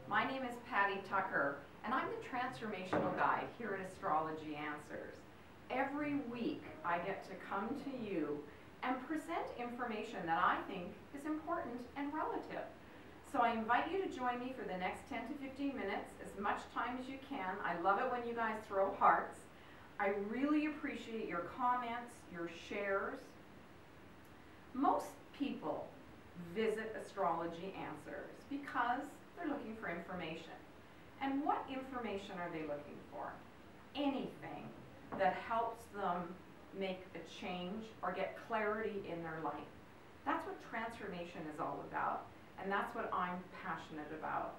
My name is Patty Tucker, and I'm the Transformational Guide here at Astrology Answers. Every week I get to come to you and present information that I think is important and relative. So I invite you to join me for the next 10 to 15 minutes, as much time as you can. I love it when you guys throw hearts. I really appreciate your comments, your shares. Most people visit Astrology Answers because they're looking for information. And what information are they looking for? Anything that helps them make a change or get clarity in their life. That's what transformation is all about, and that's what I'm passionate about.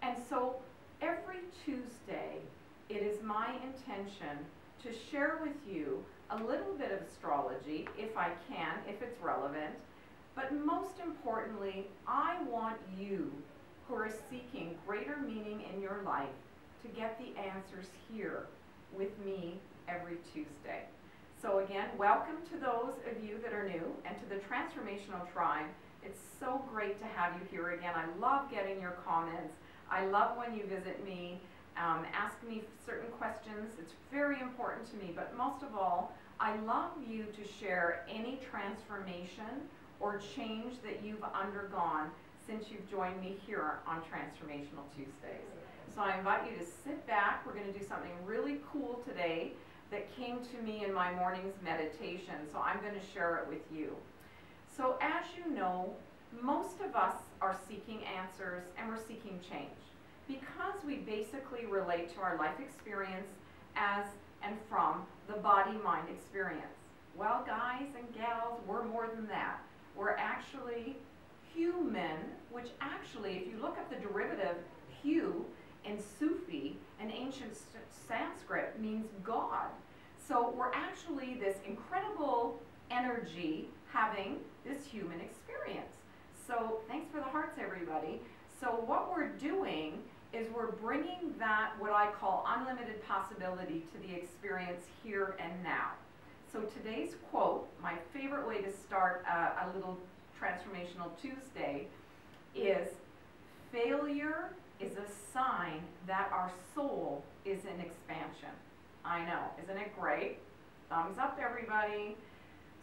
And so every Tuesday, it is my intention to share with you a little bit of astrology, if I can, if it's relevant. But most importantly, I want you who are seeking greater meaning in your life to get the answers here with me every Tuesday. So again, welcome to those of you that are new, and to the Transformational Tribe. It's so great to have you here again. I love getting your comments. I love when you visit me, ask me certain questions. It's very important to me, but most of all, I love you to share any transformation or change that you've undergone since you've joined me here on Transformational Tuesdays. So I invite you to sit back. We're going to do something really cool today that came to me in my morning's meditation, so I'm going to share it with you. So as you know, most of us are seeking answers and we're seeking change because we basically relate to our life experience as and from the body-mind experience. Well, guys and gals, we're more than that. We're actually human, which actually, if you look up the derivative, hu, in Sufi, an ancient Sanskrit, means God. So we're actually this incredible energy having this human experience. So thanks for the hearts, everybody. So what we're doing is we're bringing that, what I call unlimited possibility, to the experience here and now. So today's quote, my favorite way to start a little Transformational Tuesday, is failure is a sign that our soul is in expansion. I know, isn't it great? Thumbs up, everybody.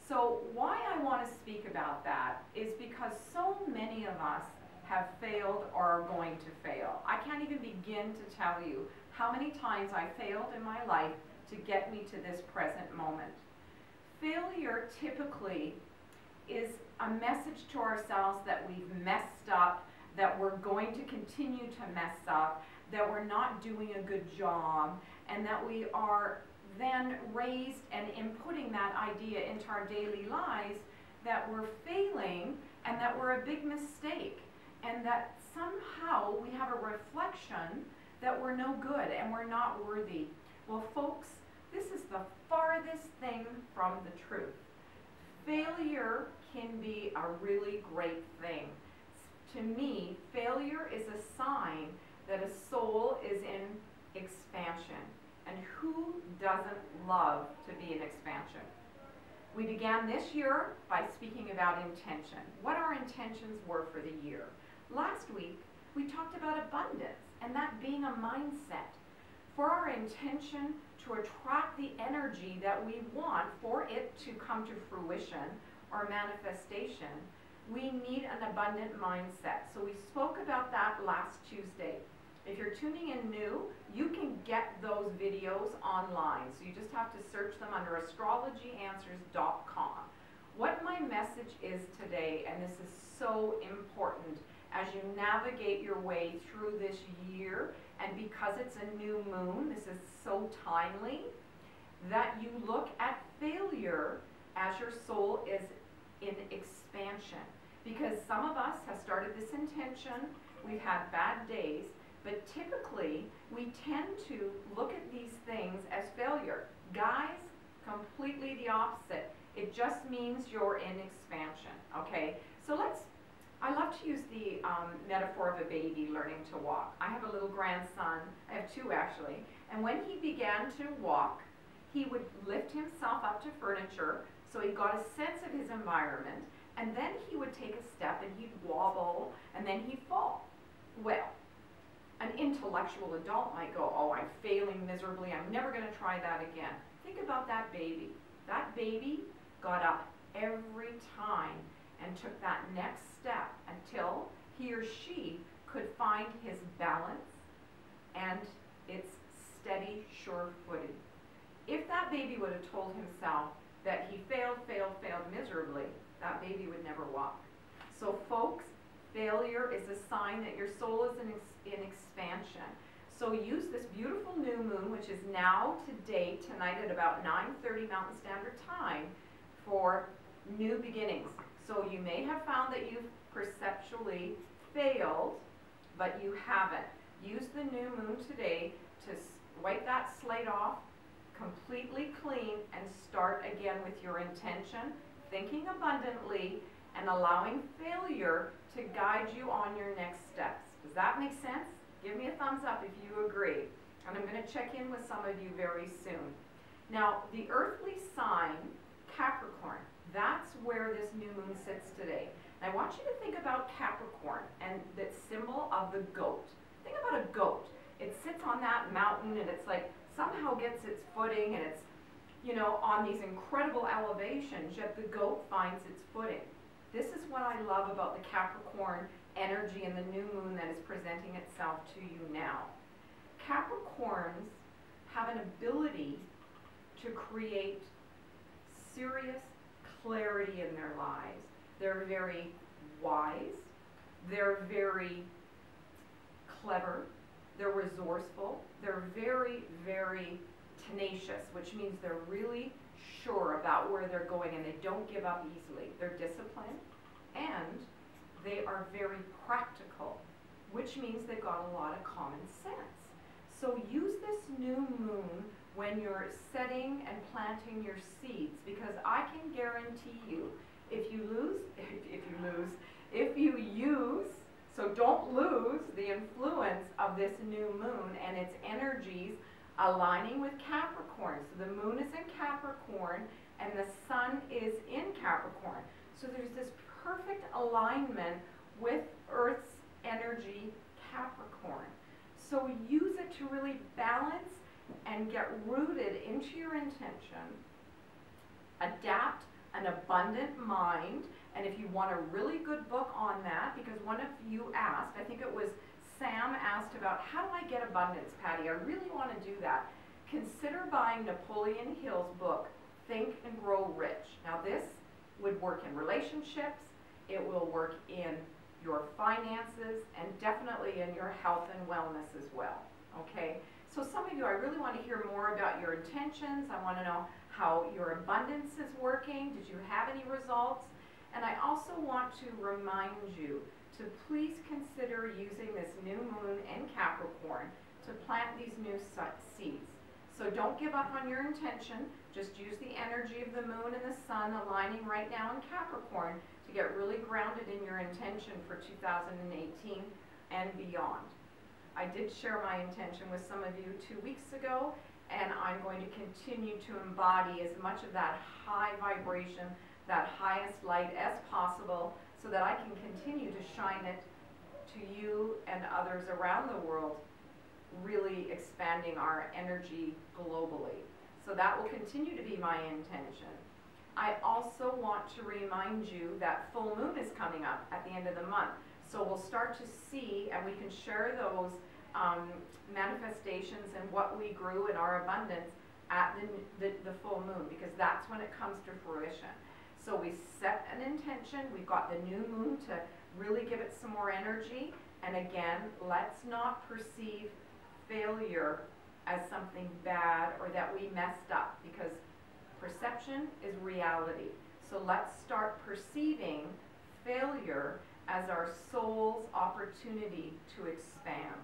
So why I want to speak about that is because so many of us have failed or are going to fail. I can't even begin to tell you how many times I failed in my life to get me to this present moment. Failure typically is a message to ourselves that we've messed up, that we're going to continue to mess up, that we're not doing a good job, and that we are then raised and inputting that idea into our daily lives that we're failing and that we're a big mistake, and that somehow we have a reflection that we're no good and we're not worthy. Well, folks, this is the farthest thing from the truth. Failure can be a really great thing. To me, failure is a sign that a soul is in expansion. And who doesn't love to be in expansion? We began this year by speaking about intention, what our intentions were for the year. Last week, we talked about abundance and that being a mindset. For our intention to attract the energy that we want, for it to come to fruition or manifestation, we need an abundant mindset. So we spoke about that last Tuesday. If you're tuning in new, you can get those videos online. So you just have to search them under astrologyanswers.com. What my message is today, and this is so important as you navigate your way through this year, and because it's a new moon, this is so timely, that you look at failure as your soul is in expansion. Because some of us have started this intention, we've had bad days, but typically we tend to look at these things as failure. Guys, completely the opposite. It just means you're in expansion, okay? So I love to use the metaphor of a baby learning to walk. I have a little grandson, I have two actually, and when he began to walk, he would lift himself up to furniture, so he got a sense of his environment, and then he would take a step and he'd wobble, and then he'd fall. Well, intellectual adult might go, oh, I'm failing miserably, I'm never going to try that again. Think about that baby. That baby got up every time and took that next step until he or she could find his balance and its steady, sure-footed. If that baby would have told himself that he failed miserably, that baby would never walk. So folks, failure is a sign that your soul is in expansion. So use this beautiful new moon, which is now today, tonight at about 9:30 Mountain Standard Time, for new beginnings. So you may have found that you've perceptually failed, but you haven't. Use the new moon today to wipe that slate off, completely clean, and start again with your intention, thinking abundantly, and allowing failure to guide you on your next steps. Does that make sense? Give me a thumbs up if you agree. And I'm going to check in with some of you very soon. Now, the earthly sign, Capricorn, that's where this new moon sits today. And I want you to think about Capricorn and that symbol of the goat. Think about a goat. It sits on that mountain and it's like somehow gets its footing and it's, you know, on these incredible elevations, yet the goat finds its footing. This is what I love about the Capricorn energy and the new moon that is presenting itself to you now. Capricorns have an ability to create serious clarity in their lives. They're very wise, they're very clever, they're resourceful, they're very, very tenacious, which means they're really sure about where they're going and they don't give up easily. They're disciplined and they are very practical, which means they've got a lot of common sense. So use this new moon when you're setting and planting your seeds, because I can guarantee you, if you use, so don't lose the influence of this new moon and its energies aligning with Capricorn. So the moon is in Capricorn and the sun is in Capricorn. So there's this perfect alignment with Earth's energy, Capricorn. So use it to really balance and get rooted into your intention, adapt an abundant mind, and if you want a really good book on that, because one of you asked, I think it was Sam asked about, how do I get abundance, Patty? I really want to do that. Consider buying Napoleon Hill's book, Think and Grow Rich. Now this would work in relationships, it will work in your finances, and definitely in your health and wellness as well, okay? So some of you, I really want to hear more about your intentions. I want to know how your abundance is working. Did you have any results? And I also want to remind you to please consider using this new moon in Capricorn to plant these new seeds. So don't give up on your intention. Just use the energy of the moon and the sun aligning right now in Capricorn to get really grounded in your intention for 2018 and beyond. I did share my intention with some of you 2 weeks ago, and I'm going to continue to embody as much of that high vibration, that highest light as possible, so that I can continue to shine it to you and others around the world, really expanding our energy globally. So that will continue to be my intention. I also want to remind you that full moon is coming up at the end of the month. So we'll start to see, and we can share those manifestations and what we grew in our abundance at the full moon, because that's when it comes to fruition. So we set an intention, we've got the new moon to really give it some more energy, and again, let's not perceive failure as something bad or that we messed up, because perception is reality. So let's start perceiving failure as our soul's opportunity to expand.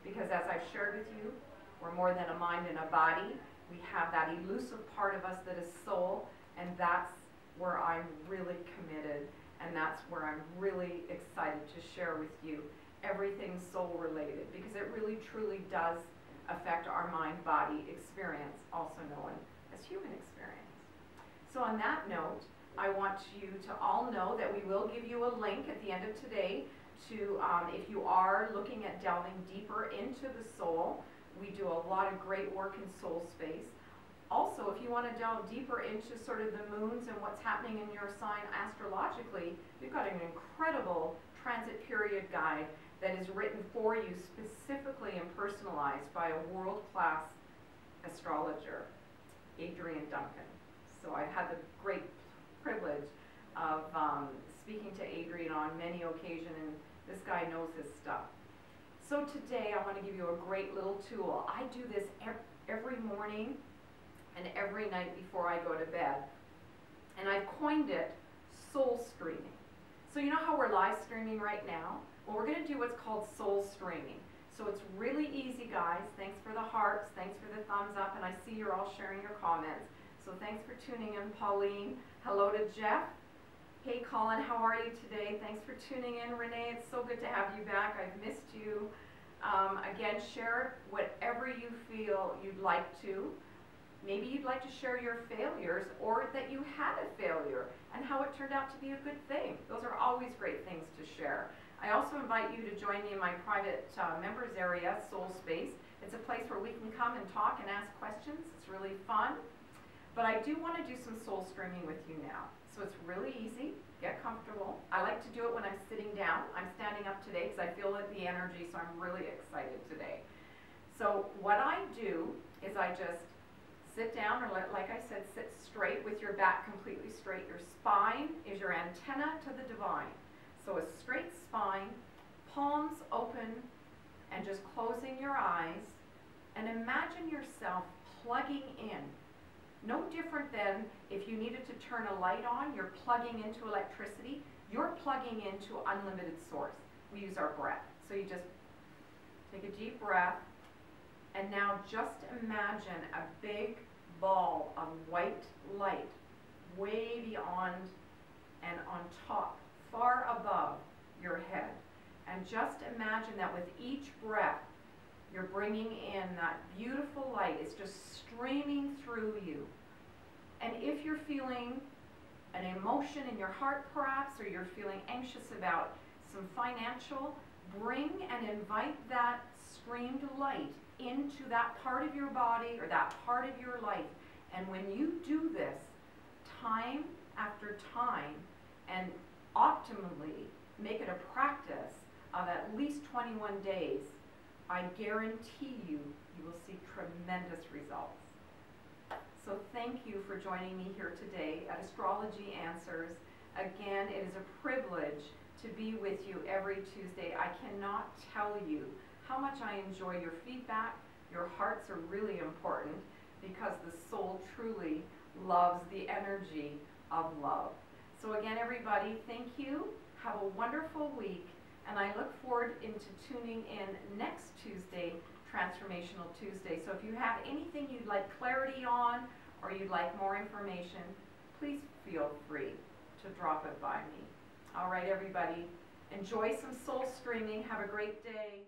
Because as I've shared with you, we're more than a mind and a body. We have that elusive part of us that is soul, and that's where I'm really committed, and that's where I'm really excited to share with you everything soul related, because it really truly does affect our mind-body experience, also known as human experience. So on that note, I want you to all know that we will give you a link at the end of today to, if you are looking at delving deeper into the soul, we do a lot of great work in soul space. Also, if you want to delve deeper into sort of the moons and what's happening in your sign astrologically, we've got an incredible transit period guide that is written for you specifically and personalized by a world-class astrologer, Adrian Duncan. So I've had the great privilege of speaking to Adrian on many occasions, and this guy knows his stuff. So today I want to give you a great little tool. I do this every morning and every night before I go to bed, and I've coined it soul streaming. So you know how we're live streaming right now? Well, we're going to do what's called soul streaming. So it's really easy, guys. Thanks for the hearts, thanks for the thumbs up, and I see you're all sharing your comments. So thanks for tuning in, Pauline. Hello to Jeff. Hey, Colin, how are you today? Thanks for tuning in, Renee. It's so good to have you back. I've missed you. Again, share whatever you feel you'd like to. Maybe you'd like to share your failures, or that you had a failure and how it turned out to be a good thing. Those are always great things to share. I also invite you to join me in my private members area, Soul Space. It's a place where we can come and talk and ask questions. It's really fun. But I do want to do some soul streaming with you now. So it's really easy. Get comfortable. I like to do it when I'm sitting down. I'm standing up today because I feel the energy, so I'm really excited today. So what I do is I just sit down, or like I said, sit straight with your back completely straight. Your spine is your antenna to the divine. So a straight spine, palms open, and just closing your eyes, and imagine yourself plugging in. No different than if you needed to turn a light on, you're plugging into electricity, you're plugging into unlimited source. We use our breath. So you just take a deep breath, and now just imagine a big ball of white light way beyond and on top, far above your head. And just imagine that with each breath, you're bringing in that beautiful light. It's just streaming through you. And if you're feeling an emotion in your heart perhaps, or you're feeling anxious about some financial, bring and invite that streamed light into that part of your body or that part of your life. And when you do this time after time, and optimally make it a practice of at least 21 days, I guarantee you, you will see tremendous results. So thank you for joining me here today at Astrology Answers. Again, it is a privilege to be with you every Tuesday. I cannot tell you how much I enjoy your feedback. Your hearts are really important because the soul truly loves the energy of love. So again, everybody, thank you. Have a wonderful week. And I look forward into tuning in next Tuesday, Transformational Tuesday. So if you have anything you'd like clarity on, or you'd like more information, please feel free to drop it by me. All right, everybody, enjoy some soul streaming. Have a great day.